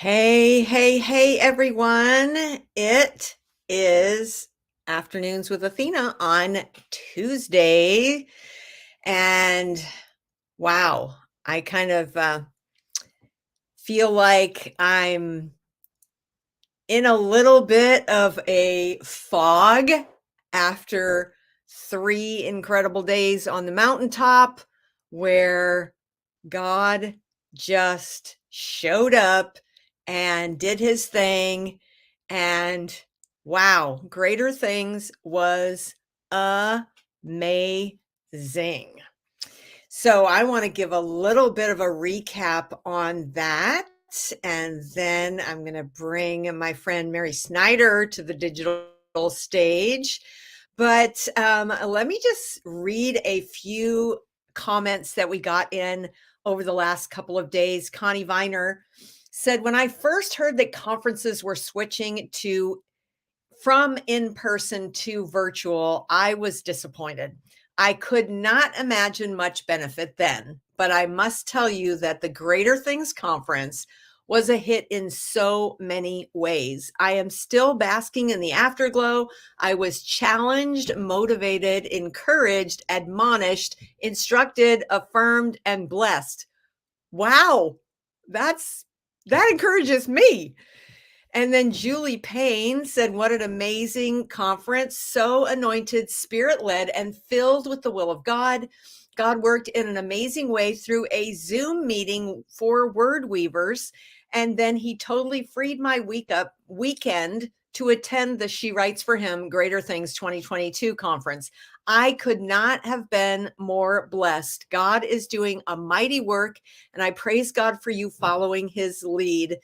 Hey, hey, hey, everyone. It is Afternoons with Athena on Tuesday. And wow, I kind of feel like I'm in a little bit of a fog after 3 incredible days on the mountaintop where God just showed up and did his thing. And wow, Greater Things was amazing. So I want to give a little bit of a recap on that. And then I'm going to bring my friend Mary Snyder to the digital stage. But let me just read a few comments that we got in over the last couple of days. Connie Viner said, when I first heard that conferences were switching to from in person to virtual, I was disappointed. I could not imagine much benefit then, but I must tell you that the Greater Things Conference was a hit in so many ways. I am still basking in the afterglow. I was challenged, motivated, encouraged, admonished, instructed, affirmed, and blessed. Wow, that encourages me. And then Julie Payne said, what an amazing conference, so anointed, spirit led, and filled with the will of God. God worked in an amazing way through a Zoom meeting for word weavers. And then he totally freed my weekend to attend the She Writes for Him Greater Things 2022 conference. I could not have been more blessed. God is doing a mighty work, and I praise God for you following his lead.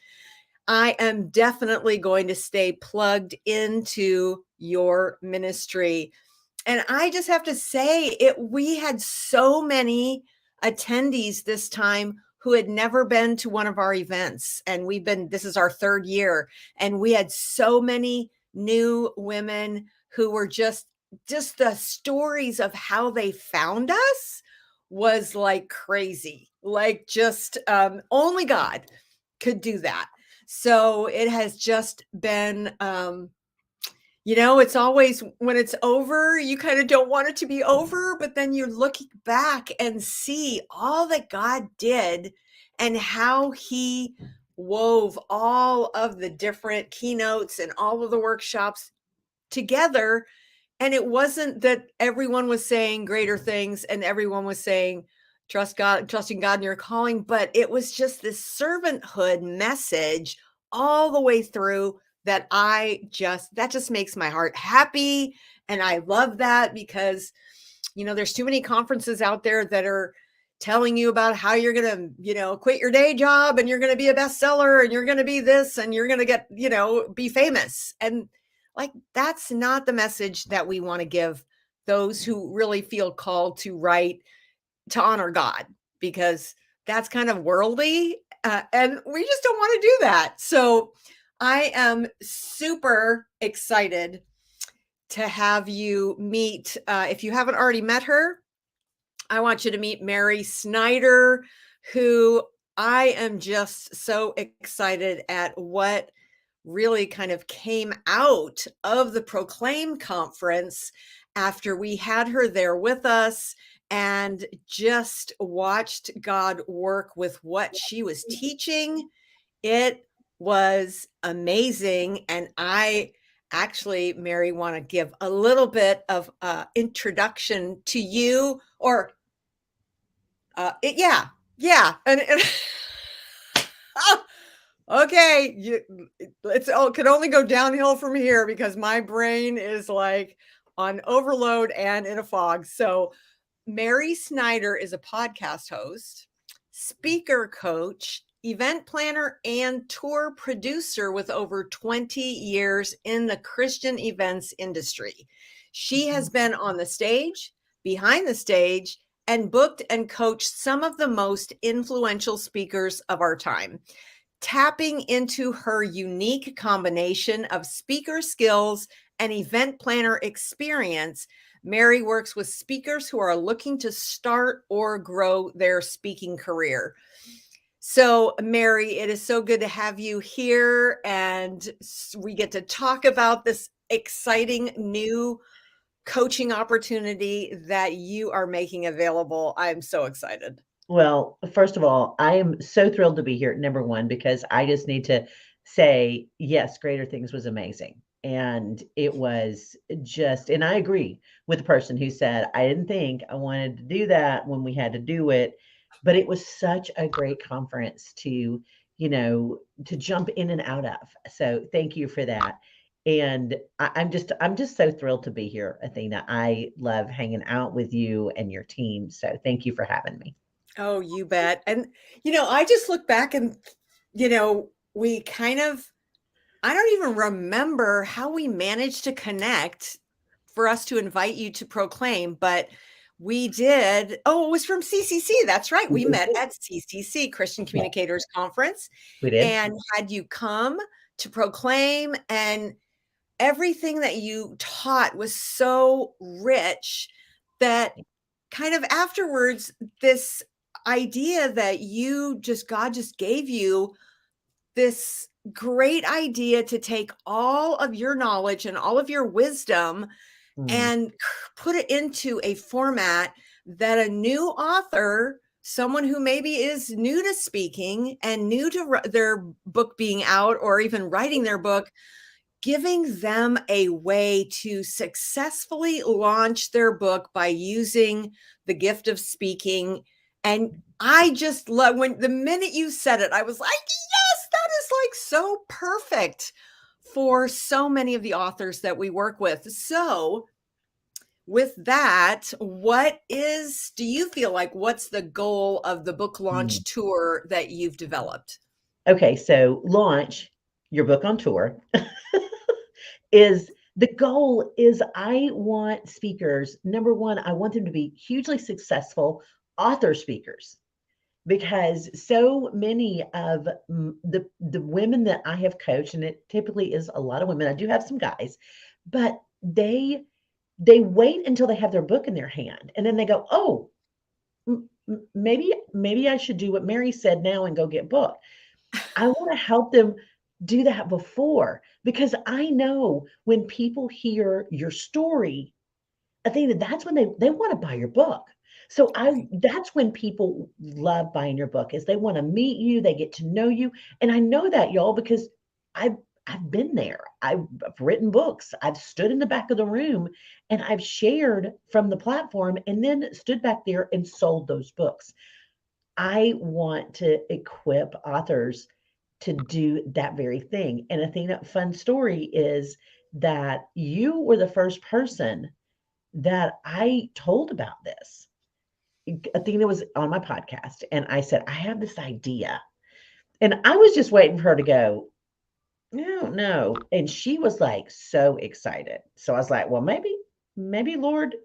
I am definitely going to stay plugged into your ministry. And I just have to say we had so many attendees this time who had never been to one of our events. And this is our third year. And we had so many new women who were just the stories of how they found us was like crazy. Like just only God could do that. So it has just been, it's always when it's over, you kind of don't want it to be over, but then you're looking back and see all that God did and how he wove all of the different keynotes and all of the workshops together. And it wasn't that everyone was saying greater things and everyone was saying, trusting God in your calling, but it was just this servanthood message all the way through that just makes my heart happy. And I love that because, there's too many conferences out there that are telling you about how you're going to, quit your day job and you're going to be a bestseller and you're going to be this and you're going to get, be famous. And like, that's not the message that we want to give those who really feel called to write to honor God, because that's kind of worldly. And we just don't want to do that. So I am super excited to have you meet. If you haven't already met her, I want you to meet Mary Snyder, who I am just so excited at what really kind of came out of the Proclaim conference after we had her there with us and just watched God work with what she was teaching. It was amazing. And I actually, Mary, want to give a little bit of introduction to you or yeah. And okay, can only go downhill from here because my brain is like on overload and in a fog. So Mary Snyder is a podcast host, speaker coach, event planner, and tour producer with over 20 years in the Christian events industry. She has been on the stage, behind the stage, and booked and coached some of the most influential speakers of our time. Tapping into her unique combination of speaker skills and event planner experience, Mary works with speakers who are looking to start or grow their speaking career. So, Mary, it is so good to have you here, and we get to talk about this exciting new coaching opportunity that you are making available. I'm so excited. Well, first of all, I am so thrilled to be here, number one, because I just need to say, yes, Greater Things was amazing. And it was just, and I agree with the person who said, I didn't think I wanted to do that when we had to do it, but it was such a great conference to jump in and out of. So thank you for that. And I'm just so thrilled to be here, Athena. I love hanging out with you and your team. So thank you for having me. Oh, you bet. And, I just look back and, we kind of, I don't even remember how we managed to connect for us to invite you to proclaim, but we did. Oh, it was from CCC. That's right. We met at CCC, Christian Yeah, Communicators Conference, we did. and had you come to proclaim, and everything that you taught was so rich that kind of afterwards, this idea that God just gave you this great idea to take all of your knowledge and all of your wisdom Mm, and put it into a format that a new author, someone who maybe is new to speaking and new to their book being out or even writing their book, giving them a way to successfully launch their book by using the gift of speaking. And I just love when the minute you said it, I was like, yes, that is like so perfect for so many of the authors that we work with. So, with that, do you feel like what's the goal of the book mm. launch tour that you've developed? Okay, so launch your book on tour is the goal is I want speakers, number one, I want them to be hugely successful author speakers because so many of the women that I have coached, and it typically is a lot of women, I do have some guys, but they wait until they have their book in their hand and then they go, oh, maybe I should do what Mary said now and go get book. I want to help them do that before because I know when people hear your story, I think that's when they want to buy your book. So I Right. that's when people love buying your book is they want to meet you, they get to know you. And I know that y'all because I've I've been there. I've written books. I've stood in the back of the room and I've shared from the platform and then stood back there and sold those books. I want to equip authors to do that very thing. And Athena, fun story is that you were the first person that I told about this. Athena was on my podcast, and I said, I have this idea. And I was just waiting for her to go, no, no. And she was like so excited. So I was like, well, maybe, Lord,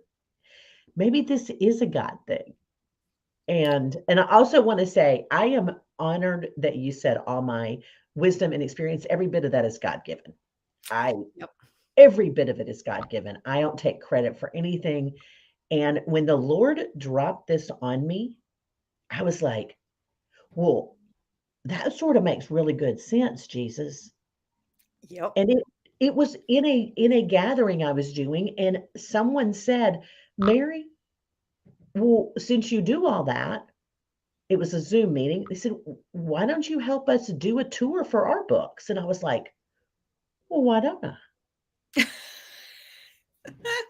maybe this is a God thing. And I also want to say I am honored that you said all my wisdom and experience, every bit of that is God given. I Yep. Every bit of it is God given. I don't take credit for anything. And when the Lord dropped this on me, I was like, well, that sort of makes really good sense, Jesus. Yep. And it was in a gathering I was doing, and someone said, Mary, well, since you do all that, it was a Zoom meeting. They said, why don't you help us do a tour for our books? And I was like, well, why don't I?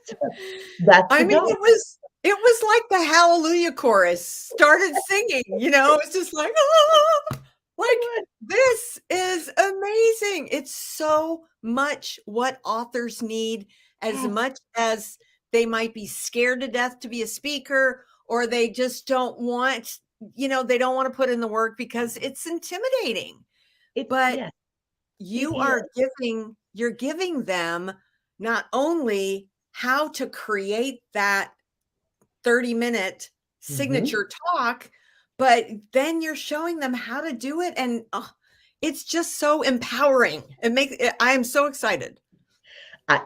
So that's I the mean, goal. it was like the Hallelujah chorus started singing, it's just like, "Ah!" Like, this is amazing. It's so much what authors need, as Yes, much as they might be scared to death to be a speaker, or they just don't want, they don't want to put in the work because it's intimidating. But yes, it you're giving them not only how to create that 30-minute is. signature talk, but then you're showing them how to do it. And it's just so empowering. I am so excited.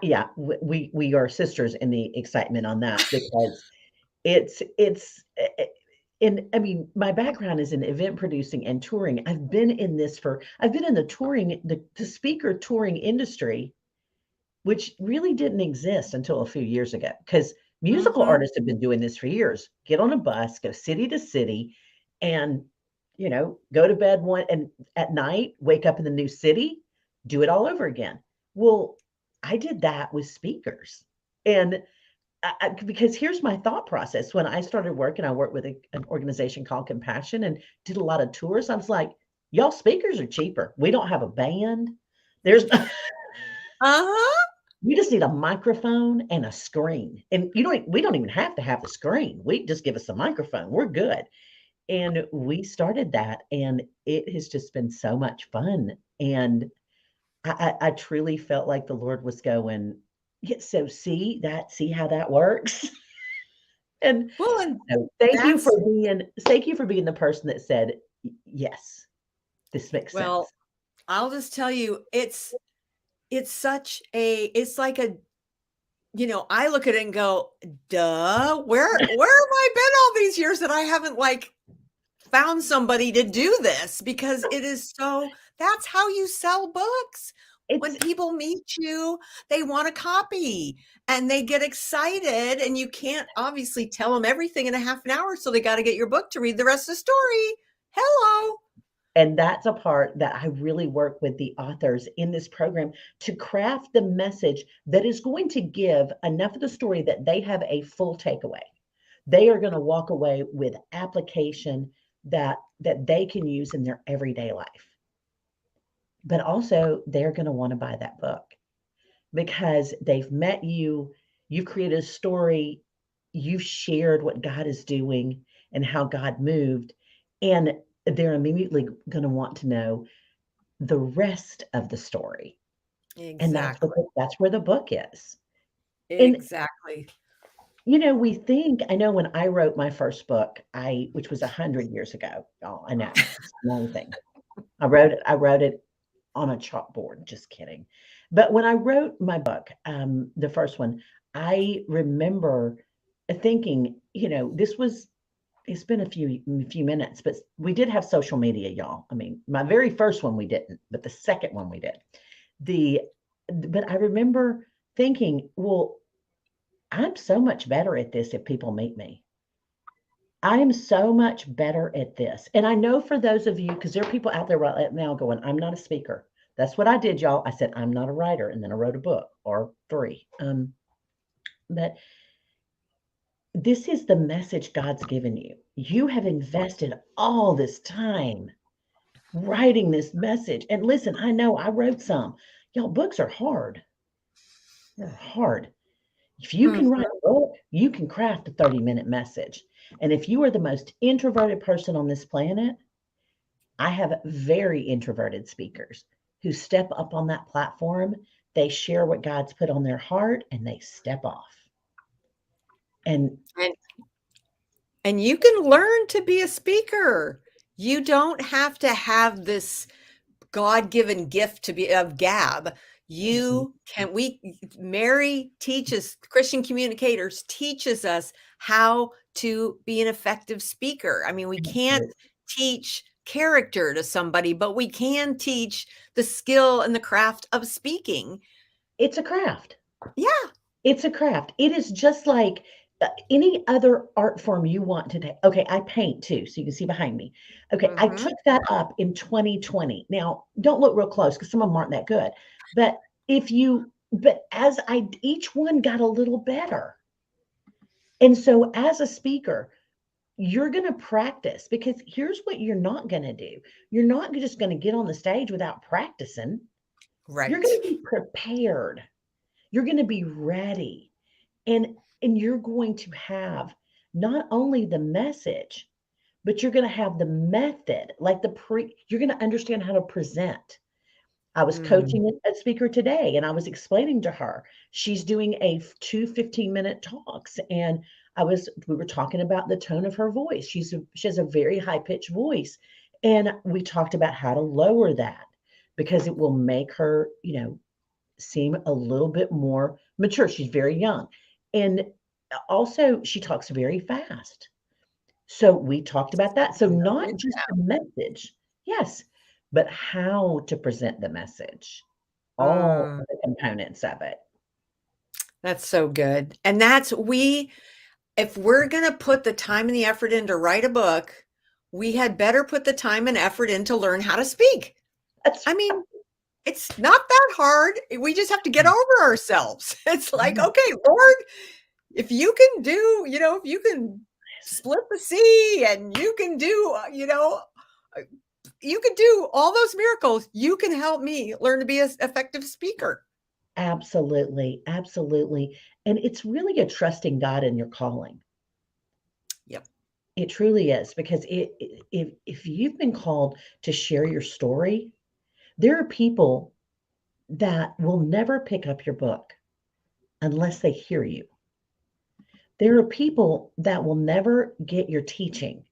Yeah, we are sisters in the excitement on that because it's And I mean, my background is in event producing and touring. I've been in the touring, the speaker touring industry, which really didn't exist until a few years ago. Because musical Mhm. artists have been doing this for years. Get on a bus, go city to city, and go to bed one and at night, wake up in the new city, do it all over again. Well, I did that with speakers. And because here's my thought process. When I started working, I worked with an organization called Compassion and did a lot of tours. I was like, y'all speakers are cheaper. We don't have a band. There's Uh-huh. we just need a microphone and a screen. And we don't even have to have the screen. We just give us a microphone. We're good. And we started that and it has just been so much fun. And I truly felt like the Lord was going, yeah, so see how that works. And Well, and so that's thank you for being the person that said, yes, this makes well, sense. I'll just tell you, it's such a it's like a I look at it and go, duh, where have I been all these years that I haven't like found somebody to do this? Because it is that's how you sell books. It's When people meet you, they want a copy and they get excited, and you can't obviously tell them everything in a half an hour. So they got to get your book to read the rest of the story. Hello. and that's a part that I really work with the authors in this program to craft the message that is going to give enough of the story that they have a full takeaway. They are going to walk away with application that they can use in their everyday life. But also they're going to want to buy that book because they've met you, you've created a story, you've shared what God is doing and how God moved, and they're immediately going to want to know the rest of the story. And Exactly. that's where the book is. And Exactly. we think I know when I wrote my first book, which was 100 years ago. Oh, I know. It's another thing. I wrote it on a chalkboard, just kidding. But when I wrote my book, the first one, I remember thinking, it's been a few minutes, but we did have social media, y'all. I mean, my very first one we didn't, but the second one we did. The but I remember thinking, well, I'm so much better at this if people meet me. I am so much better at this. And I know for those of you, because there are people out there right now going, I'm not a speaker. That's what I did, y'all. I said, I'm not a writer. And then I wrote a book or three. But this is the message God's given you. You have invested all this time writing this message. And listen, I know I wrote some. Y'all, books are hard. They're hard. If you can Mhm. write a book, you can craft a 30-minute message. And if you are the most introverted person on this planet, I have very introverted speakers who step up on that platform. They share what God's put on their heart and they step off. And And and you can learn to be a speaker. You don't have to have this God-given gift to be of gab. Mhm. You can we Mary teaches Christian communicators teaches us how to be an effective speaker. I mean, we can't teach character to somebody, but we can teach the skill and the craft of speaking. It's a craft. Yeah. It's a craft. It is just like any other art form you want to take. Okay, I paint too, so you can see behind me. Okay, I Mhm. took that up in 2020. Now, don't look real close because some of them aren't that good. But as each one got a little better. And so as a speaker, you're going to practice because here's what you're not going to do. You're not just going to get on the stage without practicing. You're Right. going to be prepared. You're going to be ready. And you're going to have not only the message, but you're going to have the method, like you're going to understand how to present. I was Mm. coaching a speaker today and I was explaining to her, she's doing two 15-minute talks. And we were talking about the tone of her voice. She has a very high pitched voice. And we talked about how to lower that because it will make her, seem a little bit more mature. She's very young. And also she talks very fast. So we talked about that. So Note not it just the down. message, yes, but how to present the message, all Mm, of the components of it. that's so good. And if we're going to put the time and the effort in to write a book, we had better put the time and effort in to learn how to speak. That's I mean, it's not that hard. We just have to get right. over ourselves. It's like, Yes, okay, Lord, if you can do, if you can split the sea and you can do, uh, you can do all those miracles, you can help me learn to be an effective speaker. absolutely, absolutely. And it's really a trusting God in your calling. Yep. It truly is because if you've been called to share your story, there are people that will never pick up your book unless they hear you. There are people that will never get your teaching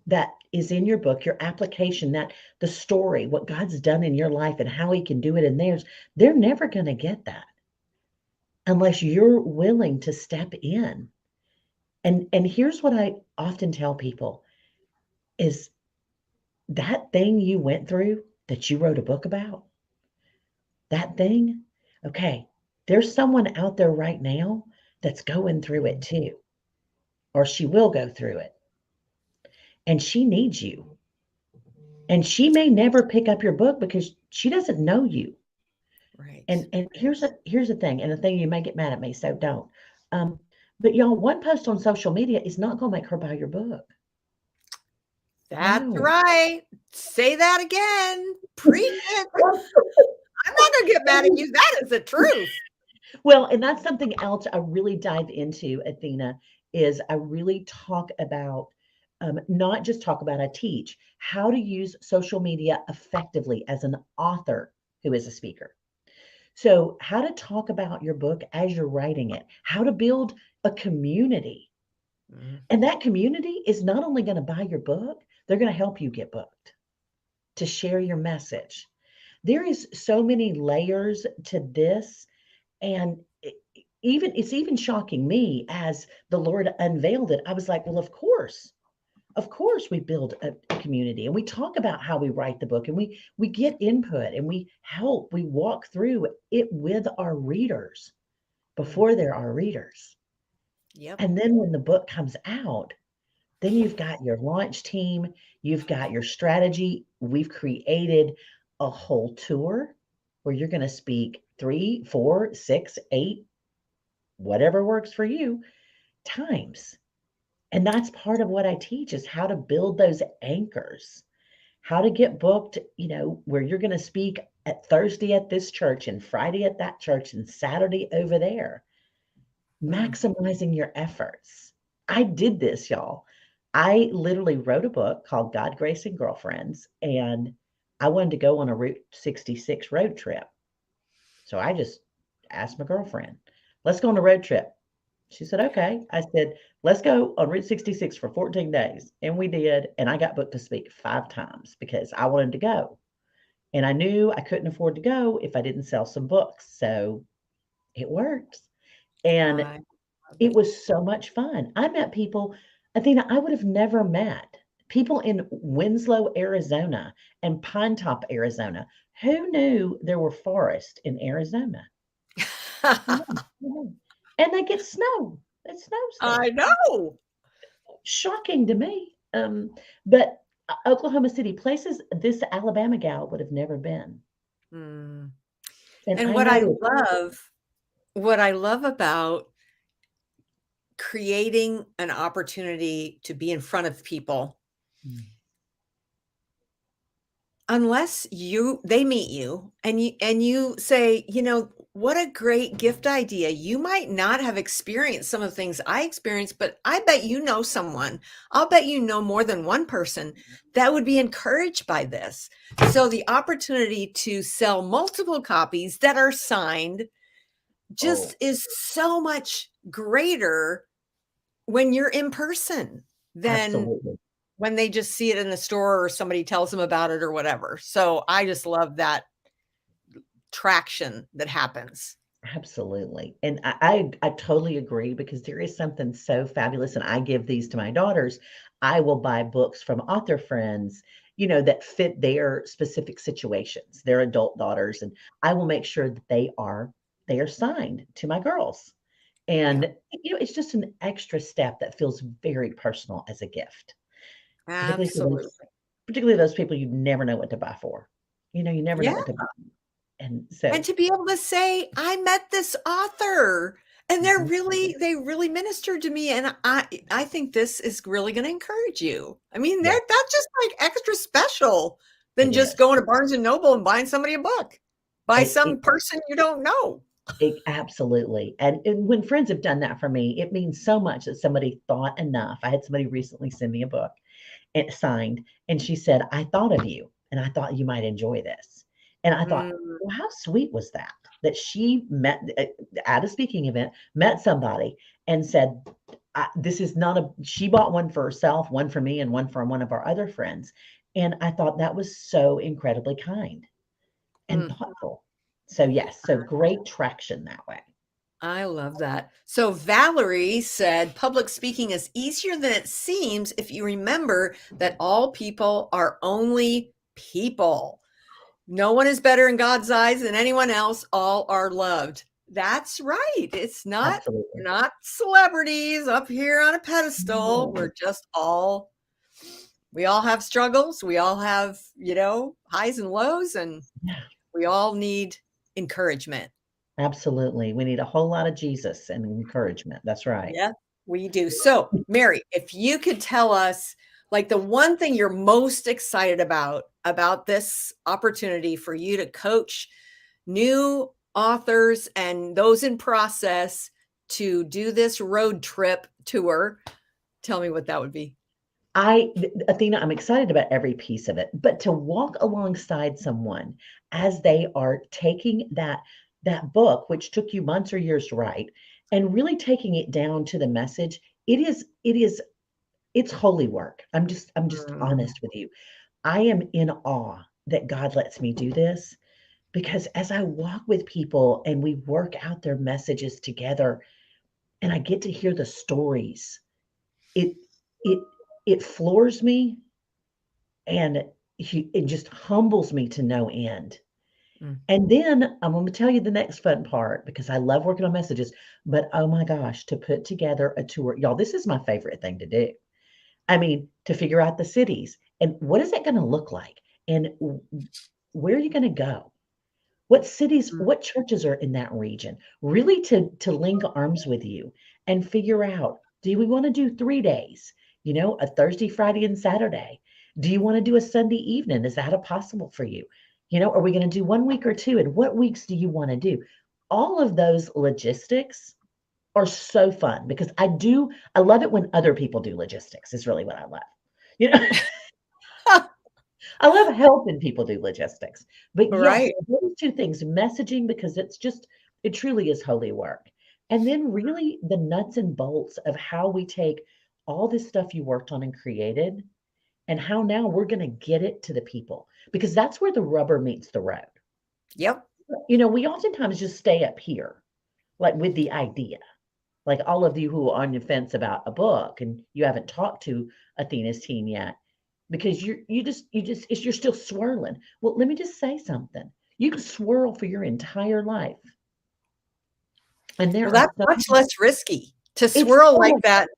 that is in your book, your application, that the story, what God's done in your life and how he can do it in theirs. They're never going to get that unless you're willing to step in. And here's what I often tell people is that thing you went through that you wrote a book about, that thing, okay, there's someone out there right now that's going through it too, or she will go through it, and she needs you. And she may never pick up your book because she doesn't know you. Right. And here's the thing, and the thing you may get mad at me, so don't. Um, but y'all, one post on social media is not going to make her buy your book. That's No. right. Say that again. Preach it. I'm not going to get mad at you. That is the truth. Well, and that's something else I really dive into, Athena, is I really talk about not just talk about, I teach how to use social media effectively as an author who is a speaker. So, how to talk about your book as you're writing it, how to build a community. Mhm. And that community is not only going to buy your book, they're going to help you get booked to share your message. There is so many layers to this. And it's even shocking me as the Lord unveiled it. I was like, well, of course, we build a community and we talk about how we write the book and we get input and we walk through it with our readers Mm. before they're our readers. Yep. And then when the book comes out, then you've got your launch team, you've got your strategy. We've created a whole tour where you're going to speak 3, 4, 6, 8, whatever works for you, times. And that's part of what I teach is how to build those anchors, how to get booked, where you're going to speak at Thursday at this church and Friday at that church and Saturday over there, Mm. maximizing your efforts. I did this, y'all. I literally wrote a book called God, Grace, and Girlfriends, and I wanted to go on a Route 66 road trip. So I just asked my girlfriend, let's go on a road trip. She said, okay. I said, let's go on Route 66 for 14 days. And we did. And I got booked to speak 5 times because I wanted to go. And I knew I couldn't afford to go if I didn't sell some books. So it worked. And I love it it. was so much fun. I met people, Athena, I would have never met people in Winslow, Arizona and Pine Top, Arizona. Who knew there were forests in Arizona? Mhm. And they get snow. It snows I there. know. Shocking to me. But Oklahoma City, places this Alabama gal would have never been. Mm. And And I know what I love about creating an opportunity to be in front of people, mm, unless they meet you and you say, what a great gift idea. You might not have experienced some of the things I experienced, but I bet you know someone. I'll bet you know more than one person that would be encouraged by this. So the opportunity to sell multiple copies that are signed just oh, is so much greater when you're in person than absolutely. when they just see it in the store or somebody tells them about it or whatever. So I just love that traction that happens. Absolutely. And I totally agree because there is something so fabulous, and I give these to my daughters. I will buy books from author friends, that fit their specific situations, their adult daughters, and I will make sure that they are signed to my girls. Yeah, And it's just an extra step that feels very personal as a gift, particularly for those absolutely. particularly those people you never know what to buy for. You never know Yeah. what to buy. And And so, to be able to say, "I met this author, and mhm, they really ministered to me, and I think this is really gonna encourage you." I mean, yeah, that's just, like, extra special than it just is. going to Barnes& and Noble and buying somebody a book by It it some person you don't know. It absolutely, and when friends have done that for me, it means so much that somebody thought enough. I had somebody recently send me a book, and signed, and she said, "I thought of you, and I thought you might enjoy this." And I thought, Mm, "Well, how sweet was that?" That she met at a speaking event, met somebody and said, "This is not a" she bought one for herself, one for me, and one for one of our other friends, and I thought that was so incredibly kind and mm. thoughtful. So, yes, so great traction that way. I love that. So Valerie said, public speaking is easier than it seems if you remember that all people are only people. No one is better in God's eyes than anyone else. All are loved. That's right. It's not Absolutely. we're not celebrities up here on a pedestal. No. We're just all we all have struggles. We all have, highs and lows, and Yeah, we all need encouragement. absolutely. We need a whole lot of Jesus and encouragement. That's right. Yeah, we do. So, Mary, if you could tell us like the one thing you're most excited about this opportunity for you to coach new authors and those in process to do this road trip tour, tell me what that would be. Athena, I'm excited about every piece of it, but to walk alongside someone as they are taking that book, which took you months or years to write, and really taking it down to the message, it's holy work. I'm just Mm, honest with you. I am in awe that God lets me do this because as I walk with people and we work out their messages together and I get to hear the stories, it it it floors me and it just humbles me to no end. mm, And then I'm going to tell you the next fun part because I love working on messages. But oh my gosh, to put together a tour, y'all, this is my favorite thing to do. I mean, to figure out the cities and what is it going to look like and where are you going to go? What cities, mm, what churches are in that region? Really to link arms with you and figure out, do we want to do 3 days? A Thursday, Friday, and Saturday. Do you want to do a Sunday evening? Is that a possible for you? Are we going to do 1 week or two? And what weeks do you want to do? All of those logistics are so fun because I love it when other people do logistics, is really what I love. You know, I love helping people do logistics. But yes, right. those two things, messaging, because it truly is holy work. And then really the nuts and bolts of how we take all this stuff you worked on and created and how now we're going to get it to the people because that's where the rubber meets the road. Yep. We oftentimes just stay up here, like with the idea. Like all of you who are on the fence about a book and you haven't talked to Athena's team yet, because you're still swirling. Well, let me just say something. You can swirl for your entire life. And there Well, are that's so much less risky to it's swirl so like much that.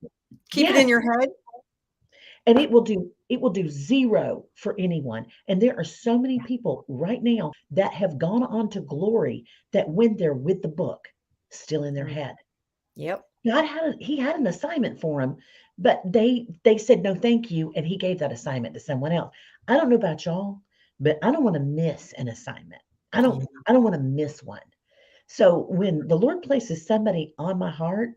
Keep it in yes, your head. and it will do zero for anyone. And there are so many people right now that have gone on to glory that when they're with the book, still in their Mm, head. yep. He had an assignment for him, but they said no thank you, and he gave that assignment to someone else. I don't know about y'all, but I don't want to miss an assignment. I don't want to miss one. So when the Lord places somebody on my heart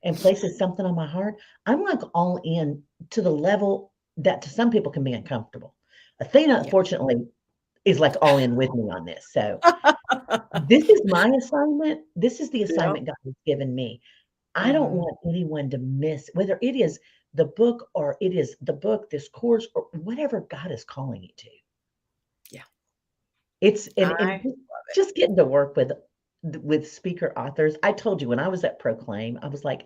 and places something on my heart, I'm like all in to the level that to some people can be uncomfortable. Athena, Yeah. fortunately, is like all in with me on this. So this is my assignment. This is the Yep. assignment God has given me. I don't Mhm. want anyone to miss whether it is the book or it is the book, this course, or whatever God is calling you to. Yeah. It's and I just getting to work with. with speaker authors. I told you when I was at Proclaim, I was like,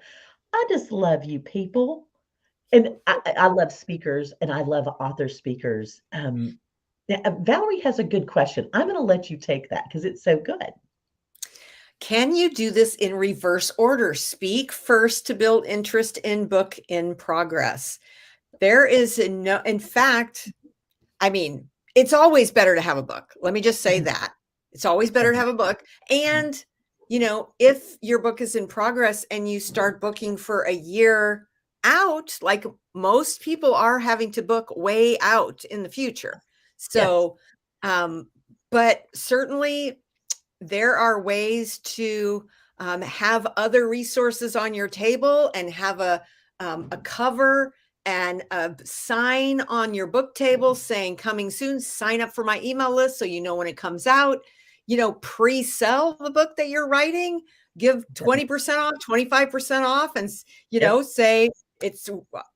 I just love you people. And I love speakers and I love author speakers. Valerie has a good question. I'm going to let you take that because it's so good. Can you do this in reverse order? Speak first to build interest in book in progress. There is no, in fact, I mean, it's always better to have a book. Let me just say Mhm. that. It's always better to have a book. And, if your book is in progress and you start booking for a year out, like most people are having to book way out in the future. Yes. So, but certainly there are ways to have other resources on your table and have a cover and a sign on your book table saying coming soon. Sign up for my email list so you know when it comes out. Pre-sell the book that you're writing, give 20% off, 25% off, and Yep. say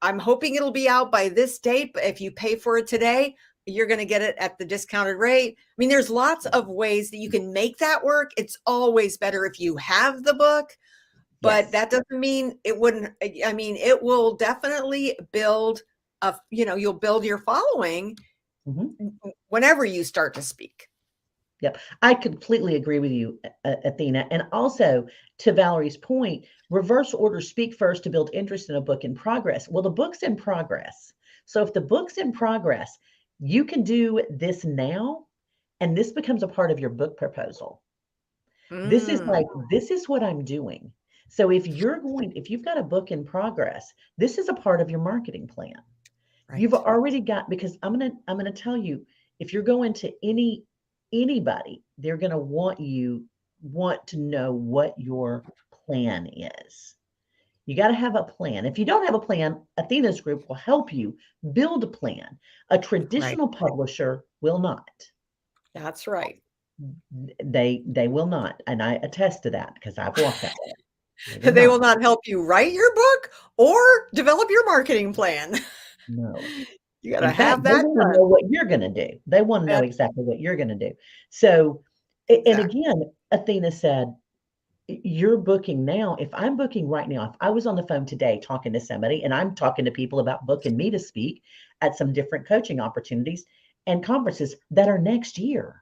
I'm hoping it'll be out by this date, but if you pay for it today, you're going to get it at the discounted rate. I mean, there's lots of ways that you can make that work. It's always better if you have the book, but Yes. that doesn't mean it wouldn't. I mean, it will definitely build you'll build your following Mhm. whenever you start to speak. Yep. I completely agree with you, Athena. And also, to Valerie's point, reverse order, speak first to build interest in a book in progress. Well, the book's in progress. So if the book's in progress, you can do this now, and this becomes a part of your book proposal. This is Mm, like, this is what I'm doing. So if you've got a book in progress, this is a part of your marketing plan. You've right. already got, because I'm gonna tell you, if you're going to anybody, they're gonna want to know what your plan is. You got to have a plan. If you don't have a plan, Athena's group will help you build a plan. A Right. traditional publisher will not. That's right. They will not, and I attest to that because I've walked that way. They will They not. will not help you write your book or develop your marketing plan. No. You got to In fact, have they that want to done. know what you're going to do. They want to know That's exactly what you're going to do. So, and exactly again, Athena said, you're booking now. If I'm booking right now, if I was on the phone today talking to somebody and I'm talking to people about booking me to speak at some different coaching opportunities and conferences that are next year,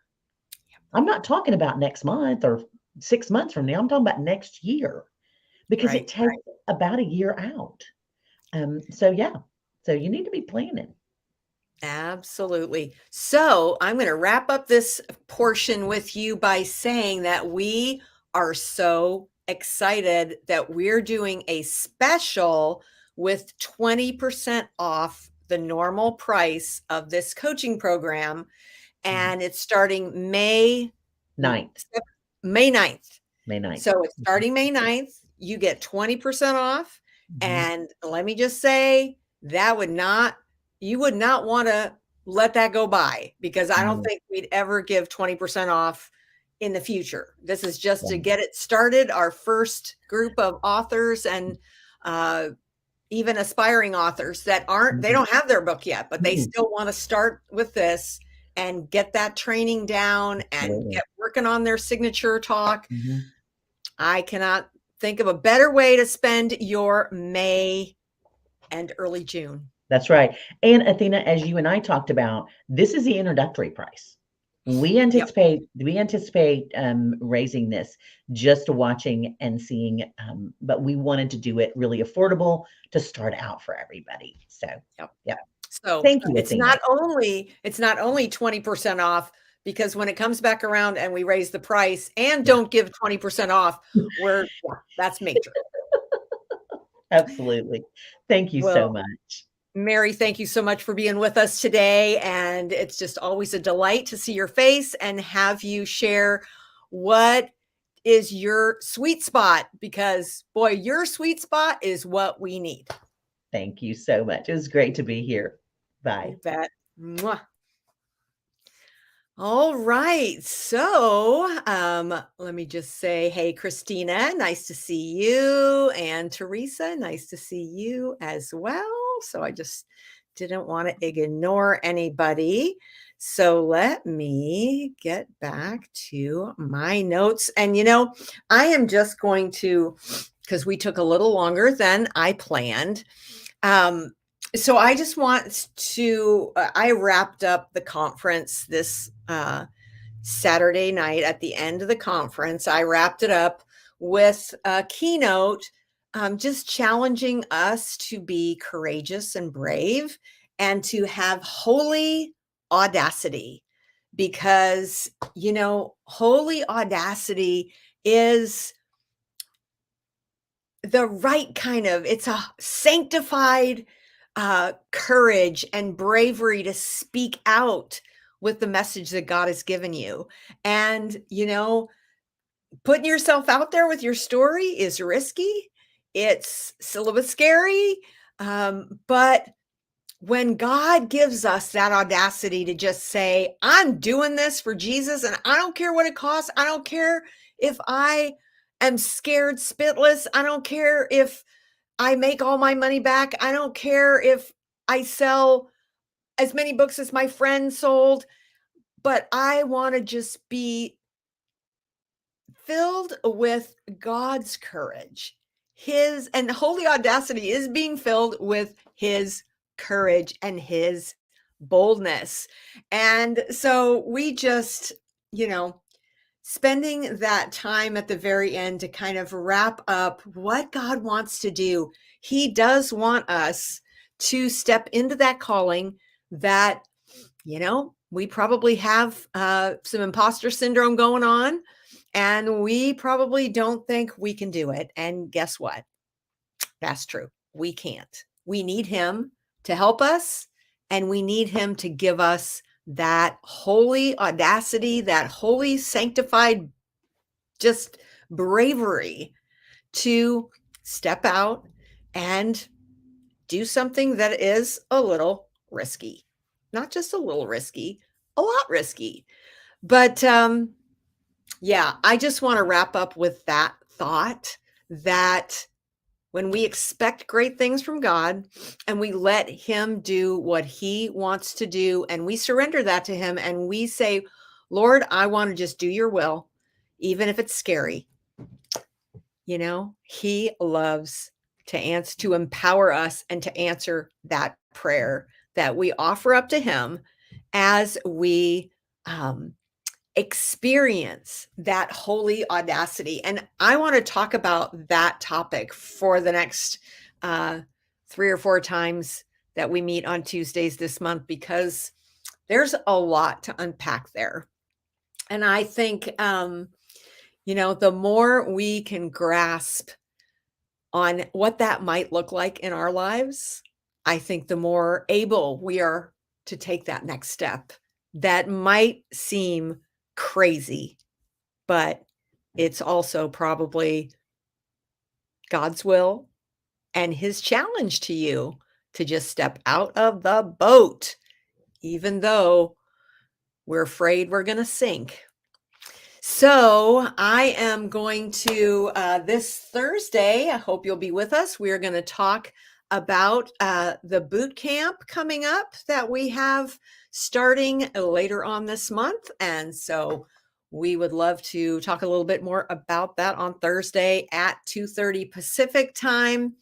I'm not talking about next month or 6 months from now. I'm talking about next year because it right. takes about a year out. So yeah, so you need to be planning. Absolutely. So I'm going to wrap up this portion with you by saying that we are so excited that we're doing a special with 20% off the normal price of this coaching program. Mhm. And it's starting Ninth, May 9th. May 9th. So it's Mhm, starting May 9th. You get 20% off. mhm. And let me just say, you would not want to let that go by because I don't No, think we'd ever give 20% off in the future. This is just to yeah, get it started. Our first group of authors and uh, even aspiring authors they mhm, don't have their book yet, but they mm, still want to start with this and get that training down and absolutely. get working on their signature talk. Mhm. I cannot think of a better way to spend your May and early June. That's right. And Athena, as you and I talked about, this is the introductory price. Yep. We anticipate raising this, just watching and seeing, but we wanted to do it really affordable to start out for everybody. So, Yep. yeah. So Thank you, Athena. it's not only 20% off because when it comes back around and we raise the price and Yeah, don't give 20% off, that's major. absolutely. Thank you so Well, much. Mary, thank you so much for being with us today. And it's just always a delight to see your face and have you share what is your sweet spot because, boy, your sweet spot is what we need. Thank you so much. It was great to be here. Bye. You bet. Mwah. All right. So let me just say, hey, Christina, nice to see you. And Teresa, nice to see you as well. So I just didn't want to ignore anybody. So let me get back to my notes. And, I am just going to, because we took a little longer than I planned. Um, so I just want to, I wrapped up the conference this Saturday night at the end of the conference. I wrapped it up with a keynote, just challenging us to be courageous and brave and to have holy audacity because, holy audacity is the right kind of, it's a sanctified courage and bravery to speak out with the message that God has given you. And, putting yourself out there with your story is risky. It's a little bit scary. But when God gives us that audacity to just say, I'm doing this for Jesus and I don't care what it costs. I don't care if I am scared spitless. I don't care if I make all my money back. I don't care if I sell as many books as my friend sold, but I want to just be filled with God's courage. His and holy audacity is being filled with his courage and his boldness. And so we just, spending that time at the very end to kind of wrap up what God wants to do. He does want us to step into that calling that, we probably have some imposter syndrome going on, and we probably don't think we can do it. And guess what? That's true. We can't. We need him to help us, and we need him to give us that holy audacity, that holy sanctified just bravery to step out and do something that is a little risky. Not just a little risky, a lot risky. But yeah, I just want to wrap up with that thought that when we expect great things from God and we let him do what he wants to do and we surrender that to him and we say, Lord, I want to just do your will, even if it's scary. He loves to empower us and to answer that prayer that we offer up to him as we experience that holy audacity. And I want to talk about that topic for the next 3 or 4 times that we meet on Tuesdays this month, because there's a lot to unpack there. And I think, the more we can grasp on what that might look like in our lives, I think the more able we are to take that next step that might seem crazy, but it's also probably God's will and his challenge to you to just step out of the boat, even though we're afraid we're going to sink. So I am going to, this Thursday, I hope you'll be with us. We are going to talk about the boot camp coming up that we have starting later on this month. And so we would love to talk a little bit more about that on Thursday at 2:30 Pacific time.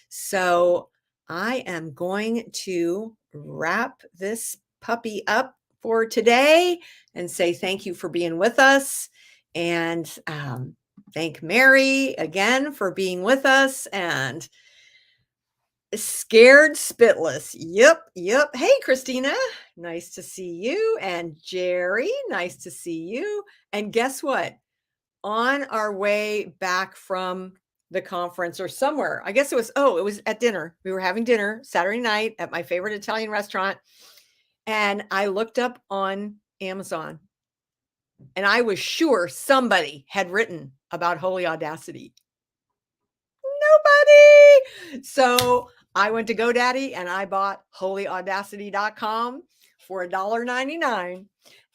So I am going to wrap this puppy up for today and say thank you for being with us. And thank Mary again for being with us. And Scared Spitless. Yep. Hey, Christina. Nice to see you. And Jerry, nice to see you. And guess what? On our way back from the conference or somewhere, I guess it was at dinner. We were having dinner Saturday night at my favorite Italian restaurant. And I looked up on Amazon and I was sure somebody had written about holy audacity. Nobody. So I went to GoDaddy and I bought holyaudacity.com for $1.99.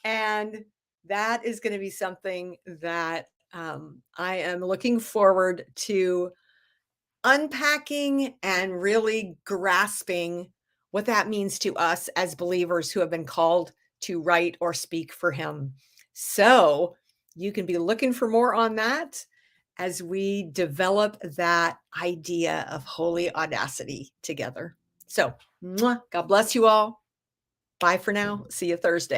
And that is going to be something that I am looking forward to unpacking and really grasping what that means to us as believers who have been called to write or speak for him. So you can be looking for more on that as we develop that idea of holy audacity together. So, God bless you all. Bye for now. See you Thursday.